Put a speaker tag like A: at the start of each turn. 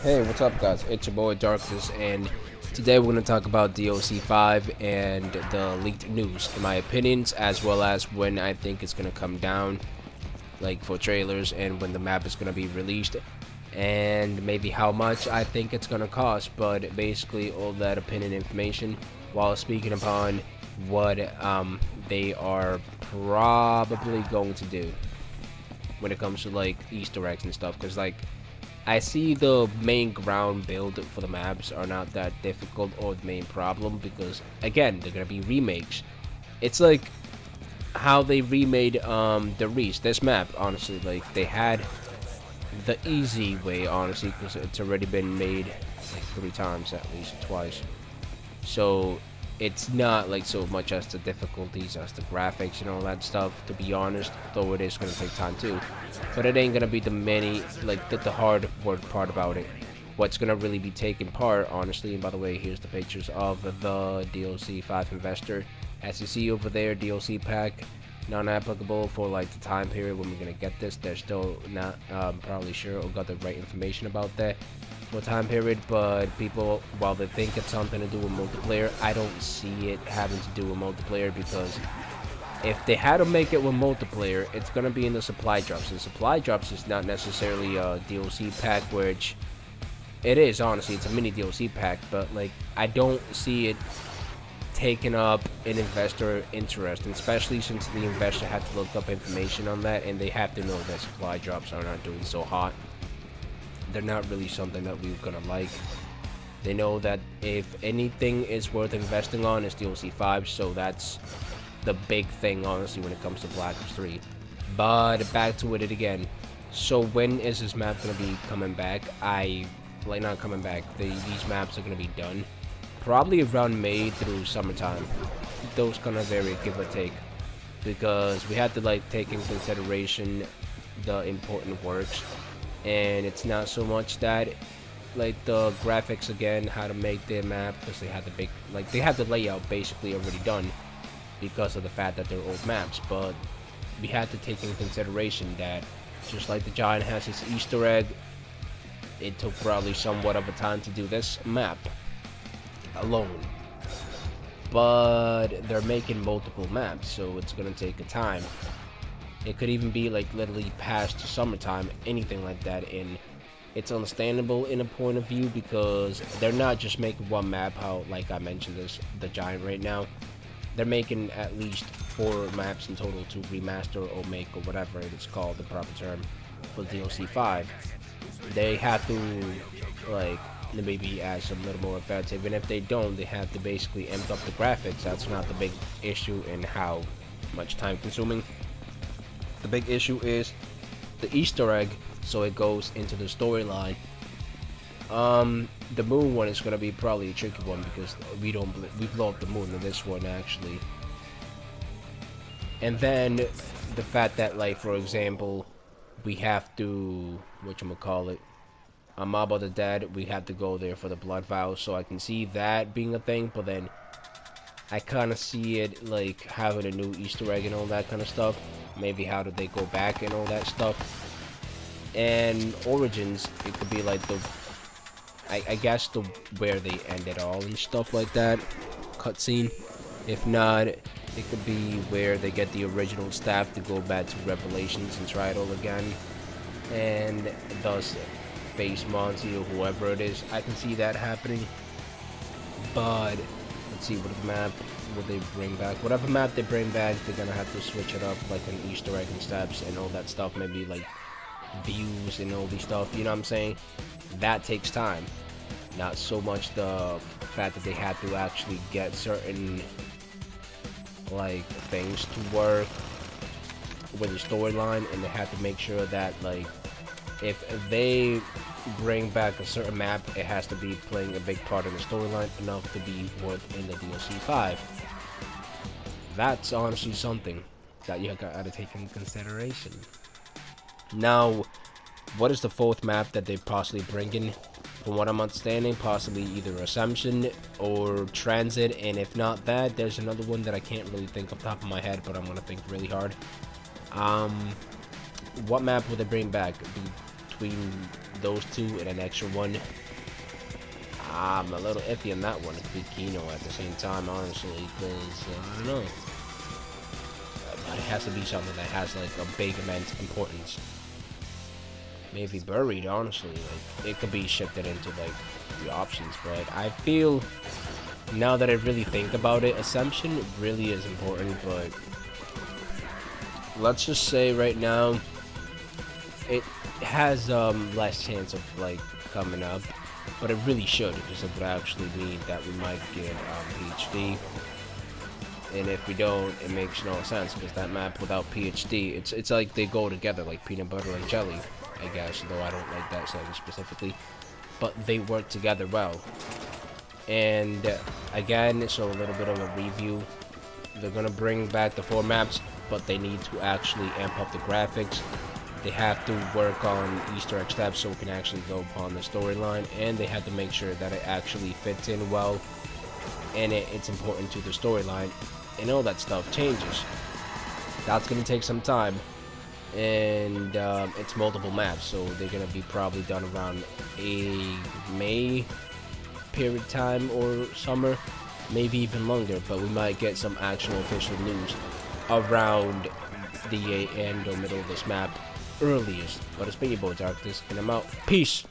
A: Hey, what's up, guys? It's your boy Darkatous, and today we're going to talk about DLC 5 and the leaked news, in my opinions, as well as when I think it's going to come down, like for trailers, and when the map is going to be released, and maybe how much I think it's going to cost. But basically, all that opinion information, while speaking upon what they are probably going to do when it comes to like Easter eggs and stuff, because like I see the main ground build for the maps are not that difficult or the main problem, because again, they're gonna be remakes. It's like how they remade the Reach, this map. Honestly, like they had the easy way, honestly, because it's already been made like 3 times, at least twice. So it's not like so much as the difficulties as the graphics and all that stuff, to be honest, though it is going to take time too. But it ain't going to be the hard work part about it. What's going to really be taking part, honestly, and by the way, here's the pictures of the DLC 5 investor. As you see over there, DLC pack non-applicable for like the time period when we're going to get this. They're still not probably sure or got the right information about that for time period, but people, while they think it's something to do with multiplayer, I don't see it having to do with multiplayer, because if they had to make it with multiplayer, it's gonna be in the supply drops. And supply drops is not necessarily a DLC pack, which it is, honestly, it's a mini DLC pack, but like I don't see it taking up an investor interest, and especially since the investor had to look up information on that, and they have to know that supply drops are not doing so hot. They're not really something that we're gonna like. They know that if anything is worth investing on, it's DLC 5, so that's the big thing, honestly, when it comes to Black Ops 3. But back to it again. So when is this map gonna be coming back? Not coming back. These maps are gonna be done probably around May through summertime. Those gonna vary, give or take, because we have to like take into consideration the important works. And it's not so much that like the graphics, again, how to make their map, because they had they had the layout basically already done because of the fact that they're old maps. But we had to take into consideration that just like the Giant has its Easter egg, it took probably somewhat of a time to do this map alone, but they're making multiple maps, so it's gonna take a time. It could even be like literally past summertime, anything like that, and it's understandable in a point of view, because they're not just making one map, how like I mentioned this, the Giant right now. They're making at least 4 maps in total to remaster or make, or whatever it is called, the proper term, for DLC 5. They have to like maybe add some little more effective, and if they don't, they have to basically amp up the graphics. That's not the big issue in how much time consuming. The big issue is the Easter egg, so it goes into the storyline. The moon one is gonna be probably a tricky one, because we blow up the moon in this one, actually. And then the fact that, like, for example, we have to, whatchamacallit, Mob of the Dead, we have to go there for the blood vow, so I can see that being a thing. But then I kind of see it like having a new Easter egg and all that kind of stuff. Maybe how did they go back and all that stuff. And Origins, it could be like the, I guess the where they end it all and stuff like that, cutscene. If not, it could be where they get the original staff to go back to Revelations and try it all again, and thus face Monty or whoever it is. I can see that happening. But let's see, what map will they bring back? Whatever map they bring back, they're gonna have to switch it up, like an Easter egg and steps and all that stuff. Maybe like views and all these stuff, you know what I'm saying? That takes time. Not so much the fact that they had to actually get certain like things to work with the storyline, and they have to make sure that like if they bring back a certain map, it has to be playing a big part in the storyline enough to be worth in the DLC 5. That's honestly something that you gotta take into consideration. Now, what is the 4th map that they possibly bring in? From what I'm understanding, possibly either Assumption or Transit, and if not that, there's another one that I can't really think off the top of my head, but I'm gonna think really hard. What map will they bring back? The between those two and an extra one, I'm a little iffy on that one. It could be Kino at the same time, honestly, because I don't know. But it has to be something that has like a big immense importance. Maybe buried, honestly. Like it could be shifted into like the options, but I feel now that I really think about it, Assumption really is important, but let's just say right now it has less chance of like coming up, but it really should, because it would actually mean that we might get PhD, and if we don't, it makes no sense, because that map without PhD, it's like they go together like peanut butter and jelly, I guess, though I don't like that sentence specifically, but they work together well. And again, so a little bit of a review, they're gonna bring back the 4 maps, but they need to actually amp up the graphics. They have to work on Easter egg steps so we can actually go upon the storyline, and they have to make sure that it actually fits in well, and it's important to the storyline, and all that stuff changes. That's gonna take some time, and it's multiple maps, so they're gonna be probably done around a May period time or summer, maybe even longer, but we might get some actual official news around the end or middle of this map earliest. But it's been your boy Darkatous, and I'm out. Peace.